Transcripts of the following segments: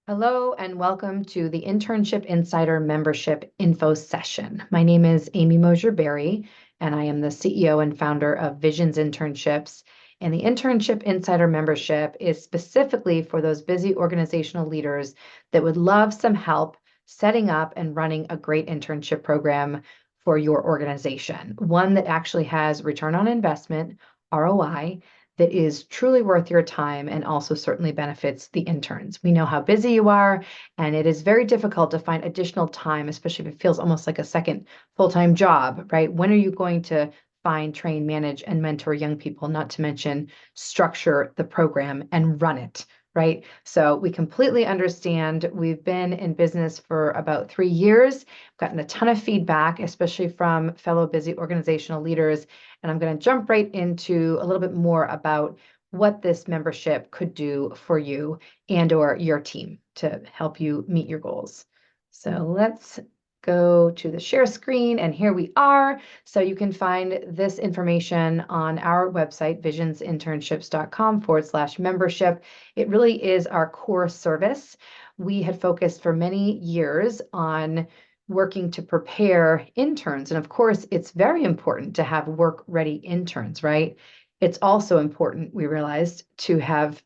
Hello and welcome to the Internship Insider Membership Info Session. My name is Amy Mosier-Berry, and I am the CEO and founder of Visions Internships. And the Internship Insider Membership is specifically for those busy organizational leaders that would love some help setting up and running a great internship program for your organization, one that actually has return on investment, ROI, that is truly worth your time and also certainly benefits the interns. We know how busy you are, and it is very difficult to find additional time, especially if it feels almost like a second full-time job, right? When are you going to find, train, manage, and mentor young people, not to mention structure the program and run it, right? So we completely understand. We've been in business for about 3 years, gotten a ton of feedback, especially from fellow busy organizational leaders. And I'm going to jump right into a little bit more about what this membership could do for you and or your team to help you meet your goals. So let's go to the share screen, and here we are. So you can find this information on our website, visionsinternships.com/membership. It really is our core service. We had focused for many years on working to prepare interns. And of course, it's very important to have work-ready interns, right? It's also important, we realized, to have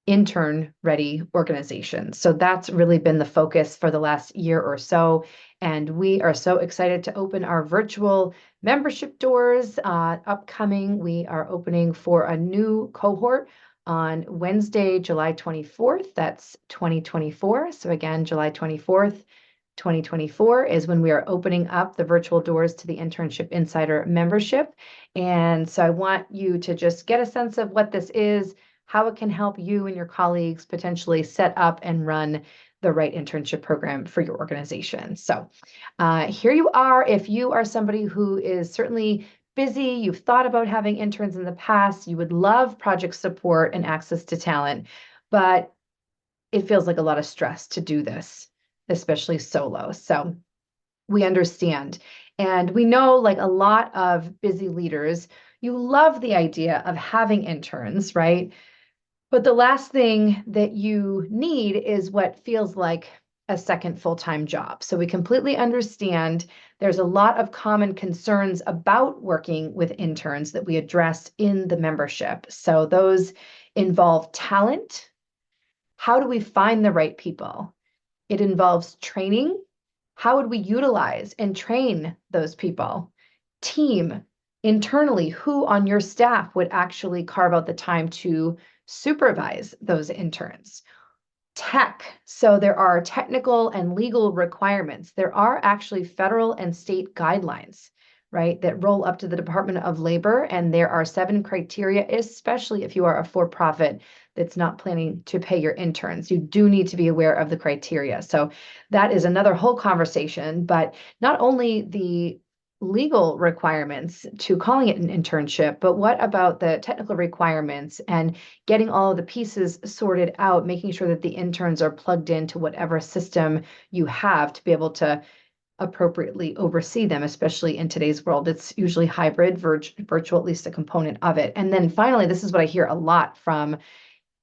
intern-ready organizations. So that's really been the focus for the last year or so. And we are so excited to open our virtual membership doors upcoming. We are opening for a new cohort on Wednesday, July 24th. That's 2024. So again, July 24th. 2024 is when we are opening up the virtual doors to the Internship Insider membership. And so I want you to just get a sense of what this is, how it can help you and your colleagues potentially set up and run the right internship program for your organization. So here you are. If you are somebody who is certainly busy, you've thought about having interns in the past, you would love project support and access to talent, but it feels like a lot of stress to do this, especially solo. So we understand. And we know, like a lot of busy leaders, you love the idea of having interns, right? But the last thing that you need is what feels like a second full-time job. So we completely understand there's a lot of common concerns about working with interns that we address in the membership. So those involve talent. How do we find the right people? It involves training. How would we utilize and train those people? Team, internally, who on your staff would actually carve out the time to supervise those interns? Tech, so there are technical and legal requirements. There are actually federal and state guidelines, right, that roll up to the Department of Labor, and there are 7 criteria, especially if you are a for-profit that's not planning to pay your interns. You do need to be aware of the criteria. So that is another whole conversation, but not only the legal requirements to calling it an internship, but what about the technical requirements and getting all of the pieces sorted out, making sure that the interns are plugged into whatever system you have to be able to appropriately oversee them, especially in today's world. It's usually hybrid, virtual, at least a component of it. And then finally, this is what I hear a lot from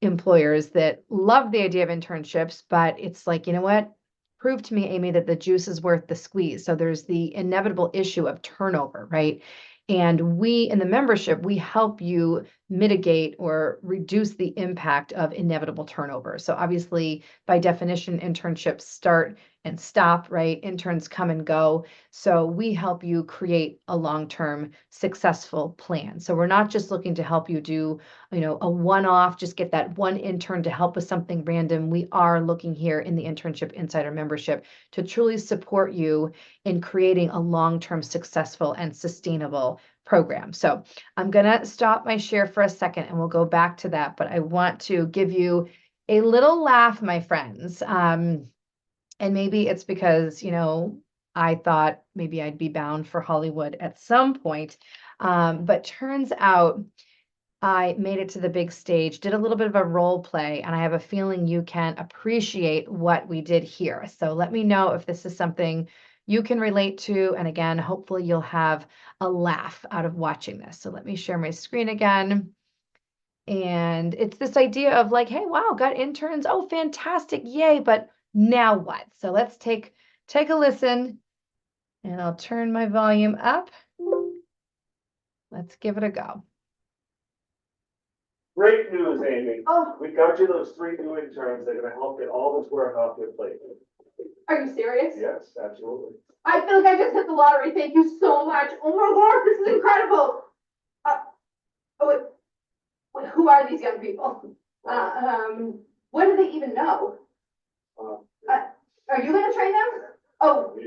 employers that love the idea of internships, but it's like, you know what? Prove to me, Amy, that the juice is worth the squeeze. So there's the inevitable issue of turnover, right? And we in the membership, we help you mitigate or reduce the impact of inevitable turnover. So obviously, by definition, internships start and stop, right? Interns come and go. So we help you create a long-term successful plan. So we're not just looking to help you do, a one-off, just get that one intern to help with something random. We are looking here in the Internship Insider membership to truly support you in creating a long-term successful and sustainable program. So I'm going to stop my share for a second and we'll go back to that. But I want to give you a little laugh, my friends. And maybe it's because, I thought maybe I'd be bound for Hollywood at some point. But turns out I made it to the big stage, did a little bit of a role play, and I have a feeling you can appreciate what we did here. So let me know if this is something you can relate to. And again, hopefully you'll have a laugh out of watching this. So let me share my screen again. And it's this idea of like, hey, wow, got interns. Oh, fantastic. Yay. But now what? So let's take a listen, and I'll turn my volume up. Let's give it a go. Great news, Amy. Oh, we got you those 3 new interns. They're gonna help get all this work off your plate. Are you serious? Yes, absolutely. I feel like I just hit the lottery. Thank you so much. Oh my God, this is incredible. Oh, wait, who are these young people? What do they even know? Are you gonna train them? Oh,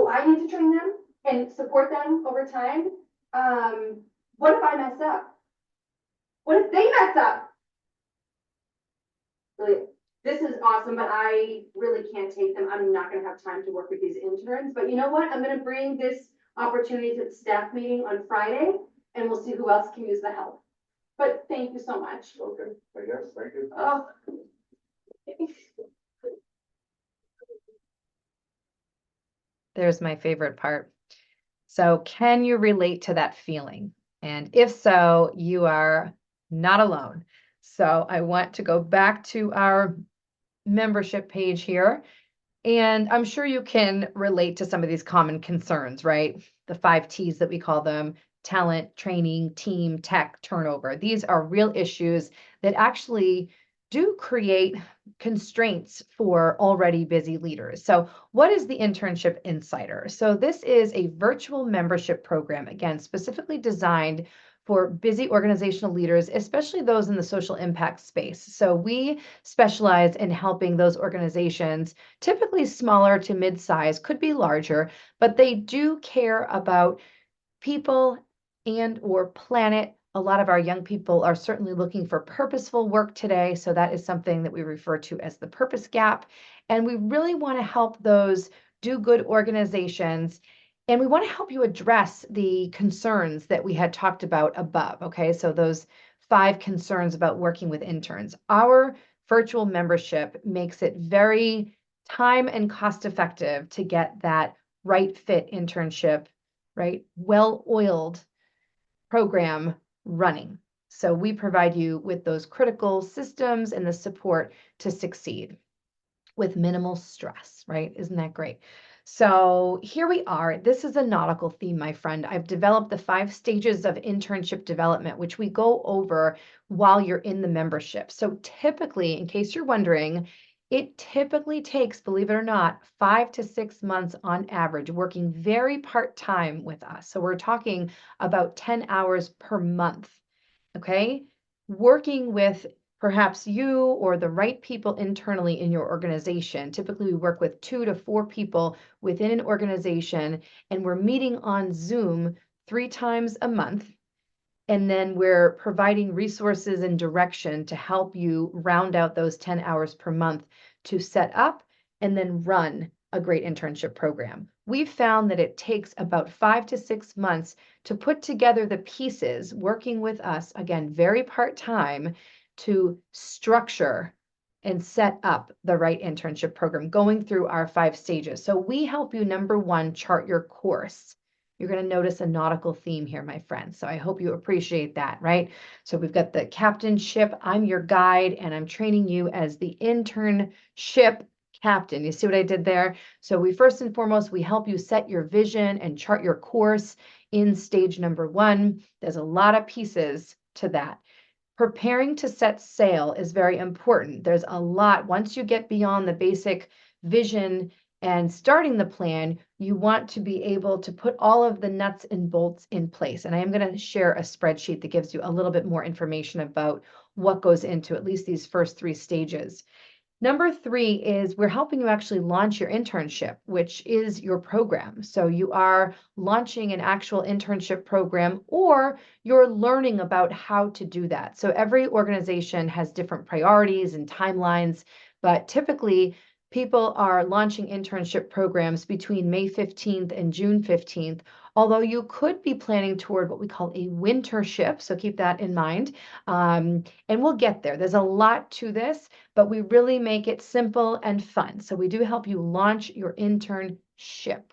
I need to train them and support them over time. What if I mess up? What if they mess up? Really, this is awesome, but I really can't take them. I'm not gonna have time to work with these interns, but you know what? I'm gonna bring this opportunity to the staff meeting on Friday, and we'll see who else can use the help. But thank you so much. Okay, I guess, thank you. Oh. There's my favorite part. So can you relate to that feeling? And if so, you are not alone. So I want to go back to our membership page here. And I'm sure you can relate to some of these common concerns, right? The 5 T's that we call them: talent, training, team, tech, turnover. These are real issues that actually do create constraints for already busy leaders. So, what is the Internship Insider? So, this is a virtual membership program, again, specifically designed for busy organizational leaders, especially those in the social impact space. So, we specialize in helping those organizations, typically smaller to mid-size, could be larger, but they do care about people and or planet. A lot of our young people are certainly looking for purposeful work today, so that is something that we refer to as the purpose gap. And we really want to help those do good organizations, and we want to help you address the concerns that we had talked about above. Okay, so those 5 concerns about working with interns. Our virtual membership makes it very time and cost effective to get that right fit internship, right, well-oiled program running. So we provide you with those critical systems and the support to succeed with minimal stress, right? Isn't that great? So here we are. This is a nautical theme, my friend. I've developed the 5 stages of internship development, which we go over while you're in the membership. So typically, in case you're wondering, it typically takes, believe it or not, 5 to 6 months on average, working very part-time with us. So we're talking about 10 hours per month, okay? Working with perhaps you or the right people internally in your organization. Typically, we work with 2 to 4 people within an organization, and we're meeting on Zoom 3 times a month. And then we're providing resources and direction to help you round out those 10 hours per month to set up and then run a great internship program. We've found that it takes about 5 to 6 months to put together the pieces, working with us, again, very part-time, to structure and set up the right internship program, going through our 5 stages. So we help you, number 1, chart your course. You're going to notice a nautical theme here, my friends. So I hope you appreciate that, right? So we've got the captainship. I'm your guide, and I'm training you as the internship captain. You see what I did there? So we first and foremost, we help you set your vision and chart your course in stage number 1. There's a lot of pieces to that. Preparing to set sail is very important. There's a lot. Once you get beyond the basic vision and starting the plan, you want to be able to put all of the nuts and bolts in place. And I am going to share a spreadsheet that gives you a little bit more information about what goes into at least these first 3 stages. Number 3 is we're helping you actually launch your internship, which is your program. So you are launching an actual internship program, or you're learning about how to do that. So every organization has different priorities and timelines, but typically people are launching internship programs between May 15th and June 15th, although you could be planning toward what we call a wintership. So keep that in mind. And we'll get there. There's a lot to this, but we really make it simple and fun. So we do help you launch your internship.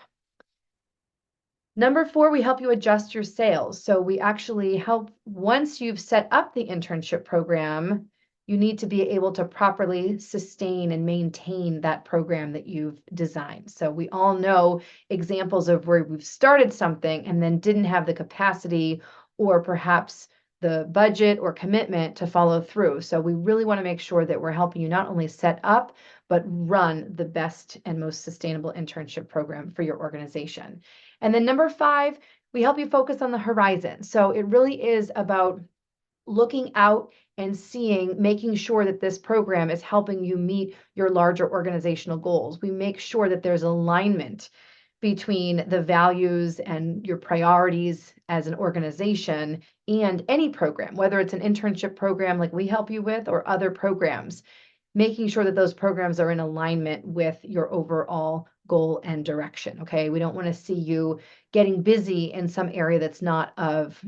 Number 4, we help you adjust your sales. So we actually help, once you've set up the internship program, you need to be able to properly sustain and maintain that program that you've designed. So we all know examples of where we've started something and then didn't have the capacity or perhaps the budget or commitment to follow through. So we really want to make sure that we're helping you not only set up, but run the best and most sustainable internship program for your organization. And then number 5, we help you focus on the horizon. So it really is about looking out and seeing, making sure that this program is helping you meet your larger organizational goals. We make sure that there's alignment between the values and your priorities as an organization and any program, whether it's an internship program like we help you with or other programs, making sure that those programs are in alignment with your overall goal and direction. Okay. We don't want to see you getting busy in some area that's not of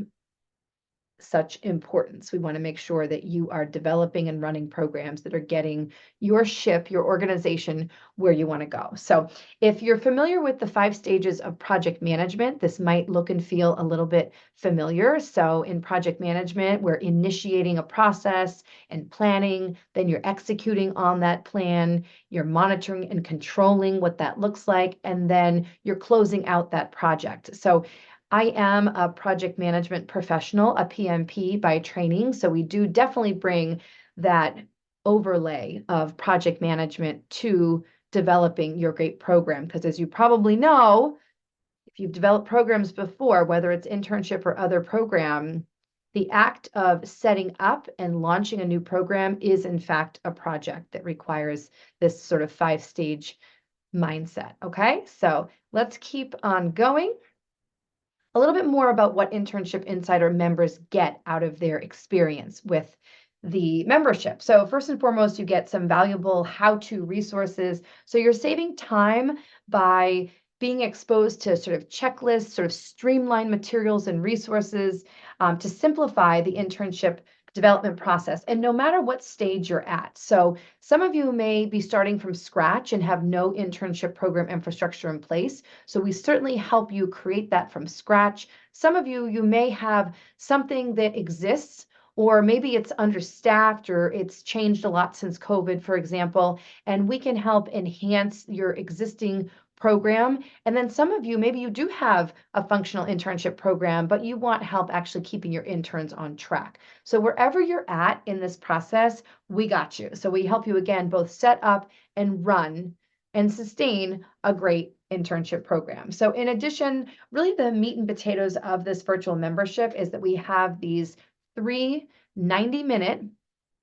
such importance. We want to make sure that you are developing and running programs that are getting your ship, your organization where you want to go. So if you're familiar with the 5 stages of project management, this might look and feel a little bit familiar. So in project management, we're initiating a process and planning, then you're executing on that plan, you're monitoring and controlling what that looks like, and then you're closing out that project. So I am a project management professional, a PMP by training. So we do definitely bring that overlay of project management to developing your great program. Because as you probably know, if you've developed programs before, whether it's internship or other program, the act of setting up and launching a new program is in fact a project that requires this sort of 5-stage mindset. Okay, so let's keep on going. A little bit more about what Internship Insider members get out of their experience with the membership. So first and foremost, you get some valuable how-to resources. So you're saving time by being exposed to sort of checklists, sort of streamlined materials and resources to simplify the internship development process. And no matter what stage you're at. So some of you may be starting from scratch and have no internship program infrastructure in place. So we certainly help you create that from scratch. Some of you, you may have something that exists, or maybe it's understaffed or it's changed a lot since COVID, for example, and we can help enhance your existing program. And then some of you, maybe you do have a functional internship program, but you want help actually keeping your interns on track. So wherever you're at in this process, we got you. So we help you again, both set up and run and sustain a great internship program. So in addition, really the meat and potatoes of this virtual membership is that we have these 3 90-minute,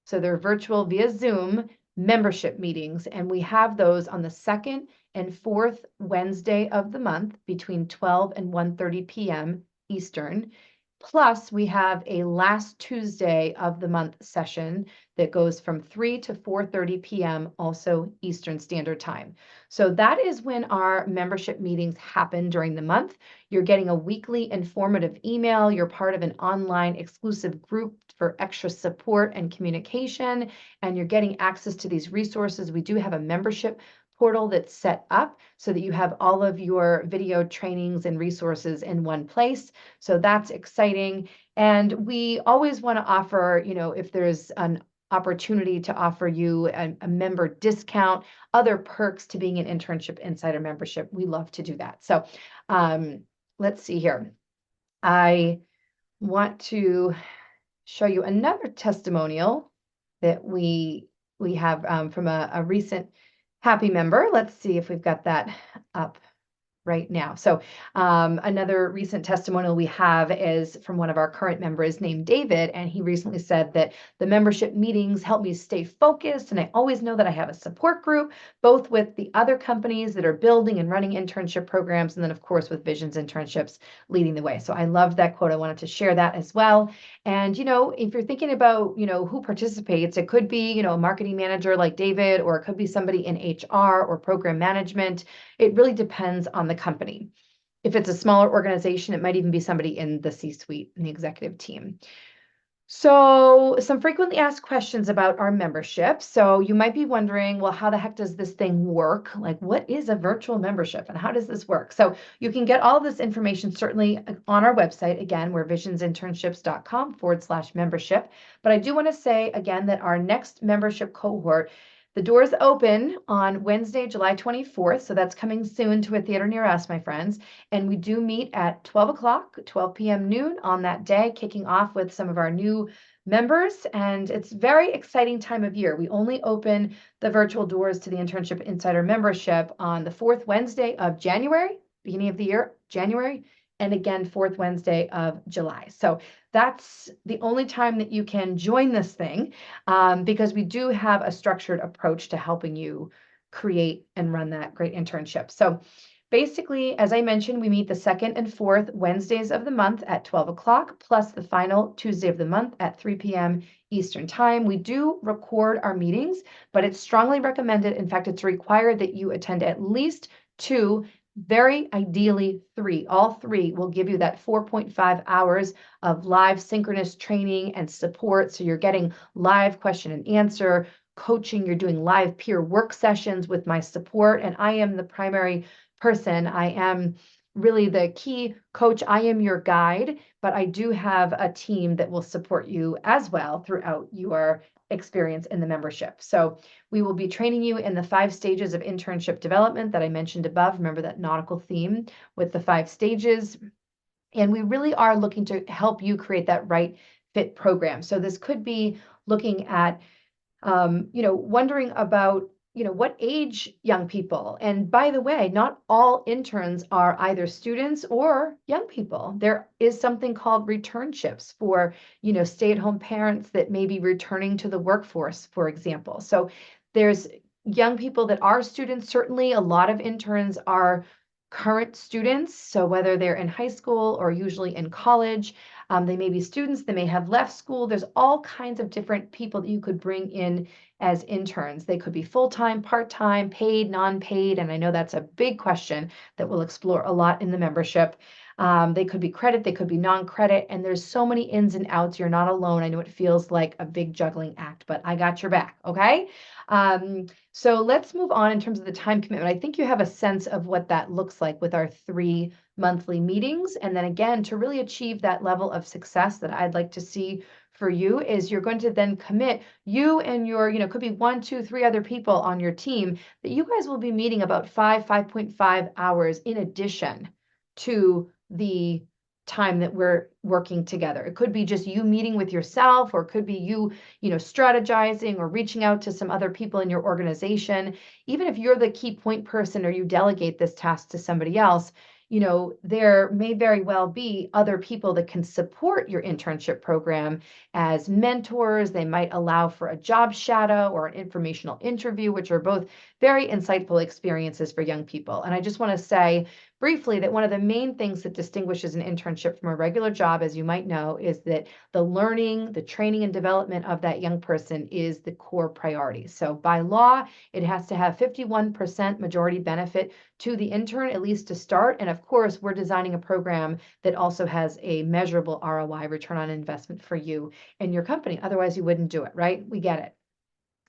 so they're virtual via Zoom membership meetings, and we have those on the 2nd and 4th Wednesday of the month between 12 and 1:30 p.m. Eastern. Plus, we have a last Tuesday of the month session that goes from 3 to 4:30 p.m. also Eastern Standard Time. So that is when our membership meetings happen during the month. You're getting a weekly informative email. You're part of an online exclusive group for extra support and communication, and you're getting access to these resources. We do have a membership portal that's set up so that you have all of your video trainings and resources in one place. So that's exciting. And we always want to offer, if there's an opportunity to offer you a member discount, other perks to being an Internship Insider membership, we love to do that. So let's see here. I want to show you another testimonial that we have from a recent happy member. Let's see if we've got that up right now. So another recent testimonial we have is from one of our current members named David, and he recently said that the membership meetings help me stay focused, and I always know that I have a support group, both with the other companies that are building and running internship programs, and then of course with Visions Internships leading the way. So I love that quote. I wanted to share that as well. And if you're thinking about who participates, it could be a marketing manager like David, or it could be somebody in HR or program management. It really depends on the company. If it's a smaller organization, it might even be somebody in the C-suite and the executive team. So some frequently asked questions about our membership. So you might be wondering, well, how the heck does this thing work? Like, what is a virtual membership and how does this work? So you can get all this information certainly on our website. Again, we're visionsinternships.com/membership. But I do want to say again that our next membership cohort, the doors open on Wednesday, July 24th. So that's coming soon to a theater near us, my friends. And we do meet at 12 o'clock, 12 p.m. noon on that day, kicking off with some of our new members. And it's a very exciting time of year. We only open the virtual doors to the Internship Insider membership on the fourth Wednesday of January, beginning of the year, January, and again, fourth Wednesday of July. So that's the only time that you can join this thing, because we do have a structured approach to helping you create and run that great internship. So basically, as I mentioned, we meet the second and fourth Wednesdays of the month at 12 o'clock, plus the final Tuesday of the month at 3 p.m. Eastern Time. We do record our meetings, but it's strongly recommended. In fact, it's required that you attend at least 2, very ideally 3. All 3 will give you that 4.5 hours of live synchronous training and support. So you're getting live question and answer coaching. You're doing live peer work sessions with my support, and I am the primary person. I am really the key coach. I am your guide, but I do have a team that will support you as well throughout your experience in the membership. So we will be training you in the 5 stages of internship development that I mentioned above. Remember that nautical theme with the 5 stages. And we really are looking to help you create that right fit program. So this could be looking at wondering about, what age young people. And by the way, not all interns are either students or young people. There is something called returnships for, stay-at-home parents that may be returning to the workforce, for example. So there's young people that are students. Certainly, a lot of interns are current students. So whether they're in high school or usually in college, they may be students, they may have left school. There's all kinds of different people that you could bring in as interns. They could be full-time, part-time, paid, non-paid, and I know that's a big question that we'll explore a lot in the membership. They could be credit, they could be non-credit, and there's so many ins and outs. You're not alone. I know it feels like a big juggling act, but I got your back, okay? So let's move on in terms of the time commitment. I think you have a sense of what that looks like with our 3 monthly meetings. And then again, to really achieve that level of success that I'd like to see for you is you're going to then commit you and your, could be 1, 2, 3 other people on your team that you guys will be meeting about 5.5 hours in addition to the time that we're working together. It could be just you meeting with yourself, or it could be you, strategizing or reaching out to some other people in your organization. Even if you're the key point person or you delegate this task to somebody else, there may very well be other people that can support your internship program as mentors. They might allow for a job shadow or an informational interview, which are both very insightful experiences for young people. And I just want to say briefly that one of the main things that distinguishes an internship from a regular job, as you might know, is that the learning, the training and development of that young person is the core priority. So by law, it has to have 51% majority benefit to the intern, at least to start. And of course, we're designing a program that also has a measurable ROI, return on investment, for you and your company. Otherwise, you wouldn't do it, right? We get it.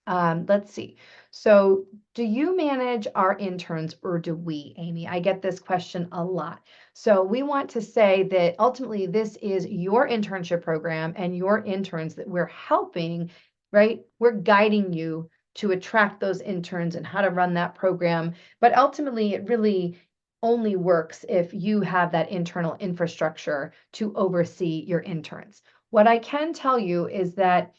Let's see. So do you manage our interns or do we, Amy? I get this question a lot. So we want to say that ultimately this is your internship program and your interns that we're helping, right? We're guiding you to attract those interns and how to run that program. But ultimately, it really only works if you have that internal infrastructure to oversee your interns. What I can tell you is that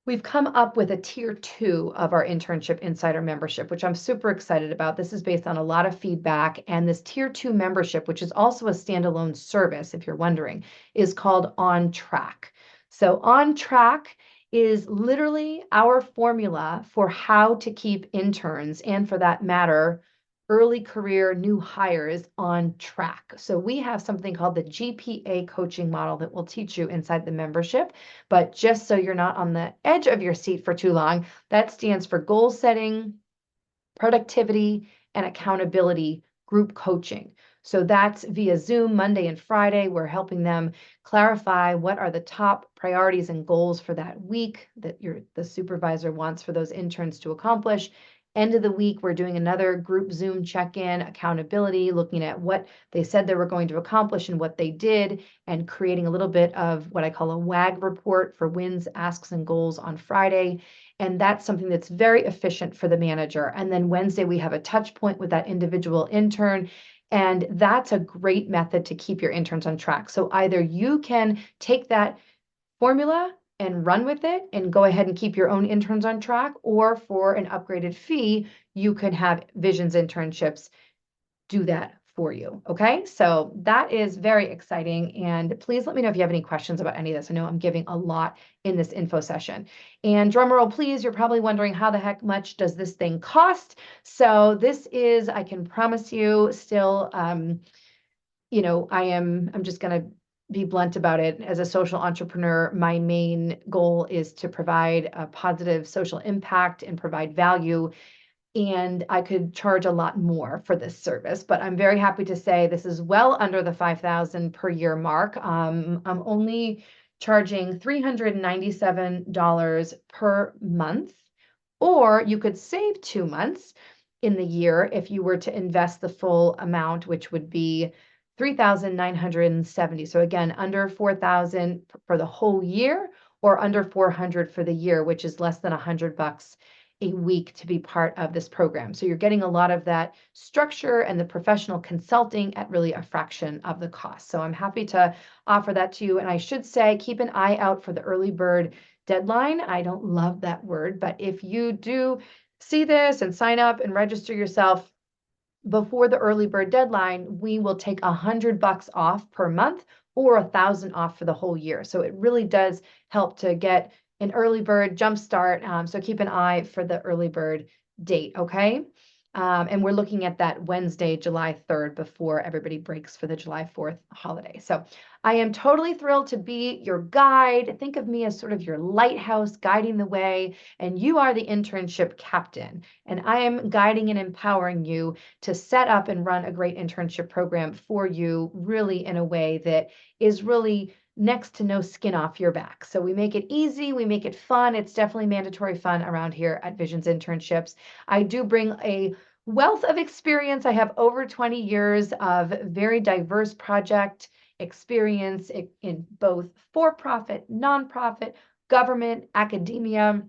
we've come up with a tier 2 of our Internship Insider membership, which I'm super excited about. This is based on a lot of feedback. And this tier 2 membership, which is also a standalone service, if you're wondering, is called On Track. So On Track is literally our formula for how to keep interns, and for that matter, early career new hires, on track. So we have something called the GPA coaching model that we'll teach you inside the membership. But just so you're not on the edge of your seat for too long, that stands for goal setting, productivity, and accountability group coaching. So that's via Zoom Monday and Friday. We're helping them clarify what are the top priorities and goals for that week that the supervisor wants for those interns to accomplish. End of the week, we're doing another group Zoom check-in, accountability, looking at what they said they were going to accomplish and what they did, and creating a little bit of what I call a WAG report for wins, asks, and goals on Friday. And that's something that's very efficient for the manager. And then Wednesday, we have a touch point with that individual intern. And that's a great method to keep your interns on track. So either you can take that formula and run with it and go ahead and keep your own interns on track, or for an upgraded fee, you could have Visions internships do that for you. Okay, so that is very exciting. And please let me know if you have any questions about any of this. I know I'm giving a lot in this info session. And drum roll, please, you're probably wondering how the heck much does this thing cost? So this is, I can promise you, still, you know, I'm just going to be blunt about it. As a social entrepreneur, my main goal is to provide a positive social impact and provide value. And I could charge a lot more for this service, but I'm very happy to say this is well under the $5,000 per year mark. I'm only charging $397 per month, or you could save 2 months in the year if you were to invest the full amount, which would be $3,970. So again, under $4,000 for the whole year, or under $400 for the year, which is less than $100 a week to be part of this program. So you're getting a lot of that structure and the professional consulting at really a fraction of the cost. So I'm happy to offer that to you. And I should say, keep an eye out for the early bird deadline. I don't love that word, but if you do see this and sign up and register yourself before the early bird deadline, we will take $100 off per month, or $1,000 off for the whole year. So it really does help to get an early bird jump start. So keep an eye for the early bird date, okay? And we're looking at that Wednesday, July 3rd, before everybody breaks for the July 4th holiday. So I am totally thrilled to be your guide. Think of me as sort of your lighthouse guiding the way, and you are the internship captain. And I am guiding and empowering you to set up and run a great internship program for you, really in a way that is really next to no skin off your back. So we make it easy, we make it fun. It's definitely mandatory fun around here at Visions Internships. I do bring a wealth of experience. I have over 20 years of very diverse project experience in both for-profit, nonprofit, government, academia.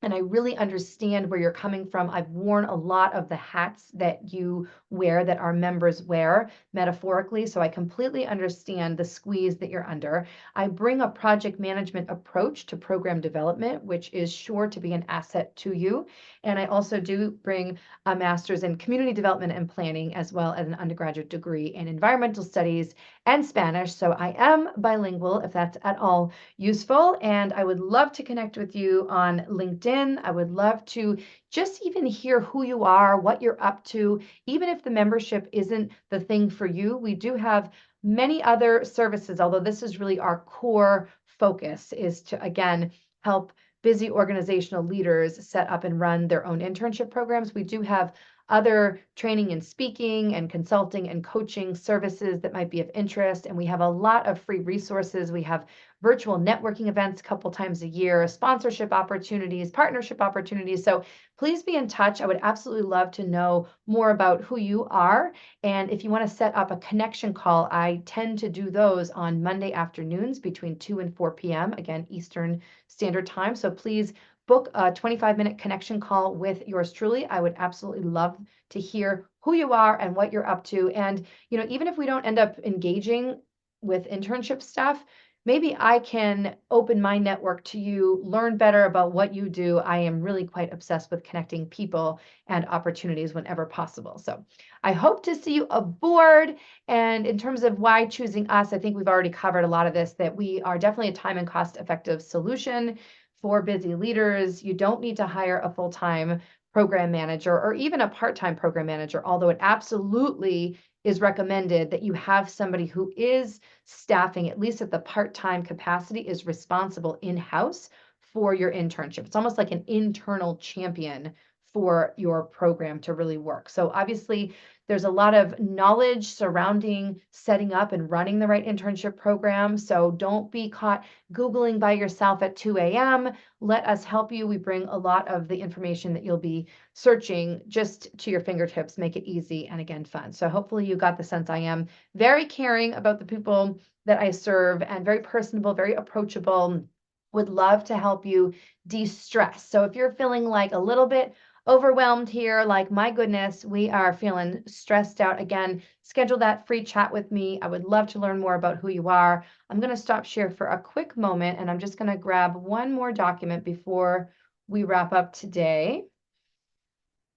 And I really understand where you're coming from. I've worn a lot of the hats that you wear, that our members wear, metaphorically. So I completely understand the squeeze that you're under. I bring a project management approach to program development, which is sure to be an asset to you. And I also do bring a master's in community development and planning, as well as an undergraduate degree in environmental studies and Spanish. So I am bilingual, if that's at all useful. And I would love to connect with you on LinkedIn. I would love to just even hear who you are, what you're up to. Even if the membership isn't the thing for you, we do have many other services, although this is really our core focus, is to, again, help busy organizational leaders set up and run their own internship programs. We do have other training and speaking and consulting and coaching services that might be of interest. And we have a lot of free resources. We have virtual networking events a couple times a year, sponsorship opportunities, partnership opportunities. So please be in touch. I would absolutely love to know more about who you are. And if you want to set up a connection call, I tend to do those on Monday afternoons between 2 and 4 p.m., again, Eastern Standard Time. So please book a 25-minute connection call with yours truly. I would absolutely love to hear who you are and what you're up to. And, you know, even if we don't end up engaging with internship stuff, maybe I can open my network to you, learn better about what you do. I am really quite obsessed with connecting people and opportunities whenever possible. So I hope to see you aboard. And in terms of why choosing us, I think we've already covered a lot of this, that we are definitely a time and cost effective solution for busy leaders. You don't need to hire a full-time program manager or even a part-time program manager, although it absolutely is recommended that you have somebody who is staffing, at least at the part-time capacity, is responsible in-house for your internship. It's almost like an internal champion for your program to really work. So obviously, there's a lot of knowledge surrounding setting up and running the right internship program. So don't be caught Googling by yourself at 2 a.m. Let us help you. We bring a lot of the information that you'll be searching just to your fingertips, make it easy and again, fun. So hopefully you got the sense I am very caring about the people that I serve and very personable, very approachable. Would love to help you de-stress. So if you're feeling like a little bit overwhelmed here, like, my goodness, we are feeling stressed out, again, schedule that free chat with me. I would love to learn more about who you are. I'm going to stop share for a quick moment, and I'm just going to grab one more document before we wrap up today.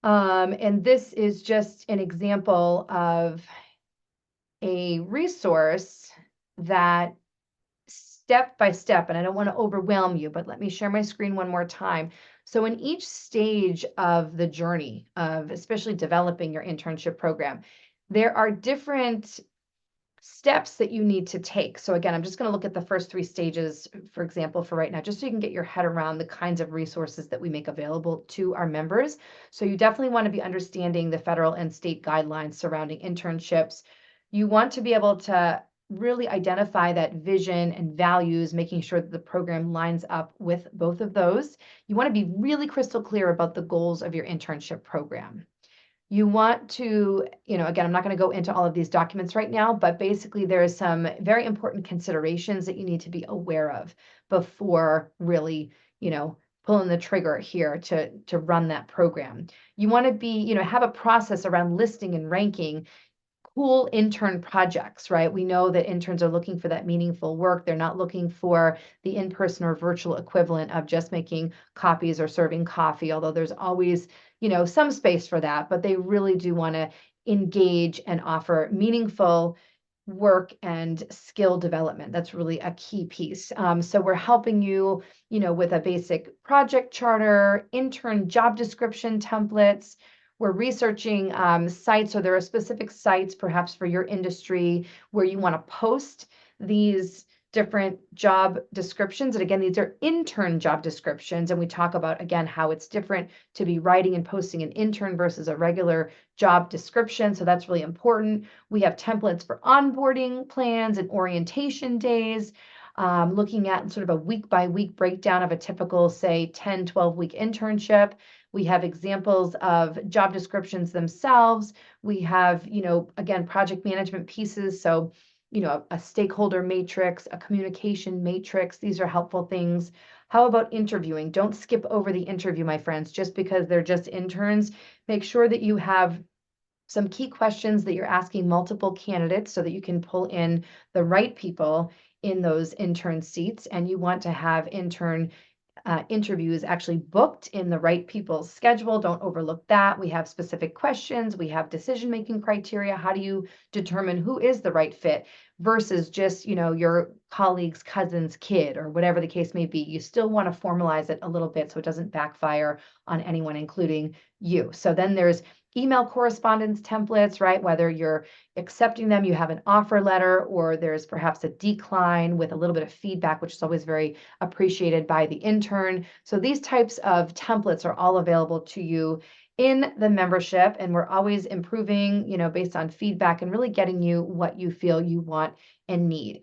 And this is just an example of a resource that step by step, and I don't want to overwhelm you, but let me share my screen one more time. So in each stage of the journey of especially developing your internship program, there are different steps that you need to take. So again, I'm just going to look at the first 3 stages, for example, for right now, just so you can get your head around the kinds of resources that we make available to our members. So you definitely want to be understanding the federal and state guidelines surrounding internships. You want to be able to really identify that vision and values, making sure that the program lines up with both of those. You want to be really crystal clear about the goals of your internship program. You want to, again, I'm not going to go into all of these documents right now, but basically there are some very important considerations that you need to be aware of before really, pulling the trigger here to run that program. You want to be, have a process around listing and ranking cool intern projects, right? We know that interns are looking for that meaningful work. They're not looking for the in-person or virtual equivalent of just making copies or serving coffee, although there's always, some space for that, but they really do want to engage and offer meaningful work and skill development. That's really a key piece. So we're helping you, with a basic project charter, intern job description templates. We're researching sites, so there are specific sites perhaps for your industry where you want to post these different job descriptions. And again, these are intern job descriptions. And we talk about, again, how it's different to be writing and posting an intern versus a regular job description. So that's really important. We have templates for onboarding plans and orientation days. Looking at sort of a week by week breakdown of a typical, say, 10, 12-week internship. We have examples of job descriptions themselves. We have, again, project management pieces. So, a stakeholder matrix, a communication matrix. These are helpful things. How about interviewing? Don't skip over the interview, my friends, just because they're just interns. Make sure that you have some key questions that you're asking multiple candidates so that you can pull in the right people in those intern seats. And you want to have intern interviews actually booked in the right people's schedule. Don't overlook that. We have specific questions. We have decision-making criteria. How do you determine who is the right fit versus just, your colleague's cousin's kid or whatever the case may be? You still want to formalize it a little bit so it doesn't backfire on anyone, including you. So then there's email correspondence templates, right? Whether you're accepting them, you have an offer letter, or there's perhaps a decline with a little bit of feedback, which is always very appreciated by the intern. So these types of templates are all available to you in the membership, and we're always improving, based on feedback and really getting you what you feel you want and need.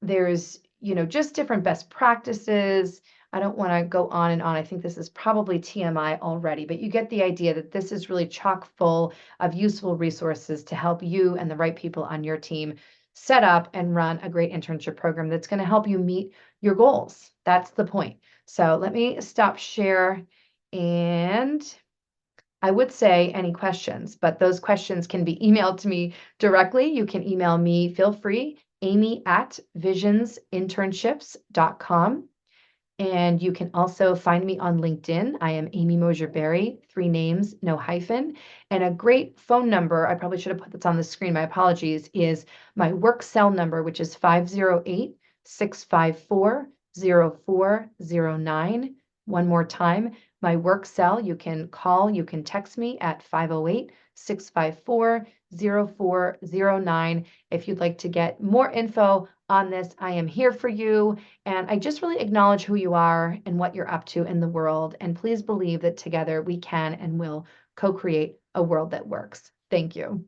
There's, just different best practices. I don't want to go on and on. I think this is probably TMI already, but you get the idea that this is really chock full of useful resources to help you and the right people on your team set up and run a great internship program that's going to help you meet your goals. That's the point. So let me stop share, and I would say any questions, but those questions can be emailed to me directly. You can email me, feel free, amy@visionsinternships.com. And you can also find me on LinkedIn. I am Amy Mosier-Berry, 3 names, no hyphen. And a great phone number, I probably should have put this on the screen, my apologies, is my work cell number, which is 508-654-0409. One more time, my work cell, you can call, you can text me at 508-654-0409. If you'd like to get more info on this, I am here for you. And I just really acknowledge who you are and what you're up to in the world. And please believe that together we can and will co-create a world that works. Thank you.